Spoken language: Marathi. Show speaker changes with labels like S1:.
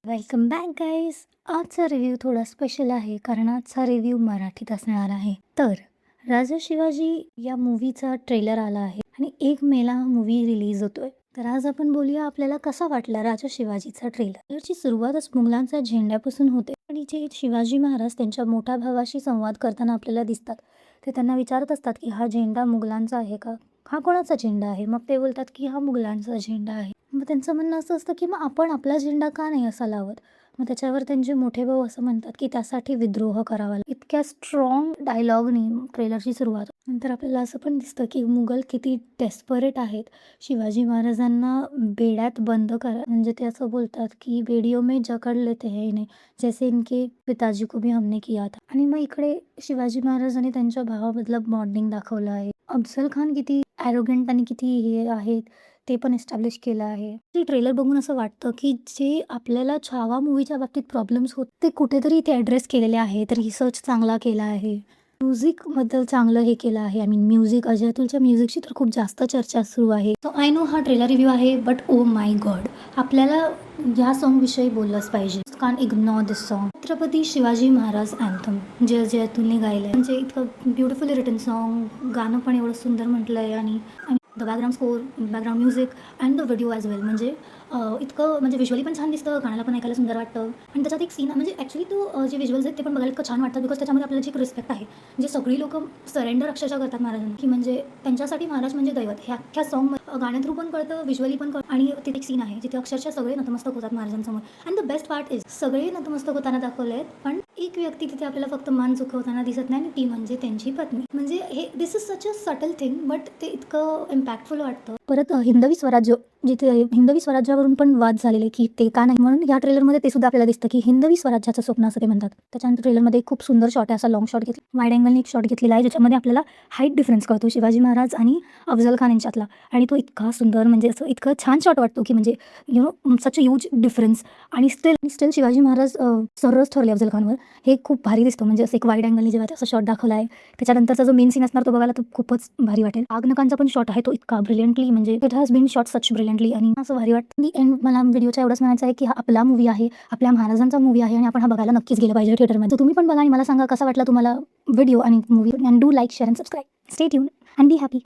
S1: Welcome back guys. आजचा रिव्ह्यू थोडा स्पेशल आहे कारण आजचा रिव्ह्यू मराठीत असणार आहे. तर राजा शिवाजी या मूवीचा ट्रेलर आला आहे आणि 1 मेला हा मूवी रिलीज होतोय. तर आज आपण बोलूया आपल्याला कसा वाटला राजा शिवाजीचा ट्रेलर. याची सुरुवातच मुघलांच्या झेंड्यापासून होते आणि जे शिवाजी महाराज त्यांच्या मोठ्या भावाशी संवाद करताना आपल्याला दिसतात. ते त्यांना विचारत असतात की हा झेंडा मुघलांचा आहे का, हा कोणाचा झेंडा आहे. मग ते बोलतात की हा मुघलांचा झेंडा आहे. मग त्यांचं म्हणणं असं असतं की मग आपण आपला झेंडा का नाही असा लावत. मग त्याच्यावर त्यांचे मोठे भाऊ असं म्हणतात की त्यासाठी विद्रोह करावा. इतक्या स्ट्रॉंग डायलॉगनी ट्रेलरची सुरुवात. नंतर आपल्याला असं पण दिसतं की मुघल किती डेस्परेट आहेत शिवाजी महाराजांना बेड्यात बंद करा. म्हणजे ते असं बोलतात की बेडियों में जकड़ लेते हैं इन्हें, जैसे इनके पिताजी को भी हमने किया था. आणि मग इकडे शिवाजी महाराजांनी त्यांच्या भावाबद्दल बॉन्डिंग दाखवलं आहे. अफजल खान किती ॲरोगंट आणि किती हे आहेत ते पण एस्टॅब्लिश केलं आहे. ते ट्रेलर बघून असं वाटतं की जे आपल्याला छावा मूवीच्या बाबतीत प्रॉब्लेम्स होत ते कुठेतरी ते ॲड्रेस केलेले आहेत. रिसर्च चांगला केला आहे. म्युझिकबद्दल चांगलं हे केलं आहे. आय मीन म्युझिक, अजय अतुलच्या म्युझिकची तर खूप जास्त चर्चा सुरू आहे. सो आय नो हा ट्रेलर रिव्ह्यू आहे, बट ओ माय गॉड, आपल्याला ह्या सॉन्गविषयी बोललंच पाहिजे. कान इग्नोर दिस सॉन्ग. छत्रपती शिवाजी महाराज अँथम जे अजय अतुलने गायलं आहे. म्हणजे इतकं ब्युटिफुली रिटन सॉन्ग, गाणं पण एवढं सुंदर म्हटलं आहे आणि the background score, background music and the video as well. म्हणजे इतकं म्हणजे व्हिज्युअली पण छान दिसतं, गाण्याला पण ऐकायला सुंदर वाटतं. आणि त्याच्यात एक सीन म्हणजे ॲक्च्युली तो जे व्हिज्युअल्स आहेत ते पण बघायला इतकं छान वाटतं. बिकॉज त्याच्यामध्ये आपल्याला जी एक रिस्पेक्ट आहे, म्हणजे सगळी लोकं सरेंडर अक्षरशः करतात महाराजांना, की म्हणजे त्यांच्यासाठी महाराज म्हणजे दैवत. ह्या अख्ख्या सॉन्ग गाण्या थ्रू पण कळतं, व्हिज्युअली पण कळतं. आणि तिथे एक सीन आहे जिथे अक्षरशः सगळे नतमस्तक होतात महाराजांसमोर. And the best part is सगळे नतमस्तक होताना दाखवले आहेत, पण एक व्यक्ती तिथे आपल्याला फक्त मान चुकवताना दिसत नाही आणि ती म्हणजे त्यांची पत्नी. म्हणजे हे this is such a subtle thing, but ते इतकं इम्पॅक्टफुल वाटतं. परत हिंदवी स्वराज्य, जिथे हिंदवी स्वराज्यावरून पण वाद झालेले की ते का नाही, म्हणून या ट्रेलरमध्ये ते सुद्धा आपल्याला दिसतं की हिंदवी स्वराज्याचं स्वप्न असं ते म्हणतात. त्याच्यानंतर ट्रेलरमध्ये खूप सुंदर शॉट आहे, असा लॉंग शॉट घेतला, वाईड अँगलने एक शॉट घेतलेला आहे ज्याच्यामध्ये आपल्याला हाईट डिफरन्स कळतो शिवाजी महाराज आणि अफजल खान यांच्यातला. आणि तो इतका सुंदर, म्हणजे असं इतकं छान शॉट वाटतो की म्हणजे you know such a huge difference. आणि स्टील शिवाजी महाराज सरस ठरले अफजल खानवर, हे खूप भारी दिसतं. म्हणजे असं एक वाईड अँगलने जेव्हा त्याचा शॉट दाखवला आहे, त्याच्यानंतरचा जो मेन सीन असणार तो बघायला तो खूपच भारी वाटेल. आगनकांचा पण शॉट आहे तो इतका ब्रिलियंटली, म्हणजे it has been shot such brilliantly आणि असं भारी वाटतं. दी एंड मला व्हिडिओच्या एवढंच म्हणायचं आहे की हा आपला मूवी आहे, आपल्या महाराजांचा मूवी आहे आणि आपण हा बघायला नक्कीच गेलं पाहिजे थिएटरमध्ये. तुम्ही पण बघा आणि मला सांगा कसा वाटला तुम्हाला व्हिडिओ आणि movie. And do like, share and subscribe. Stay tune and be happy.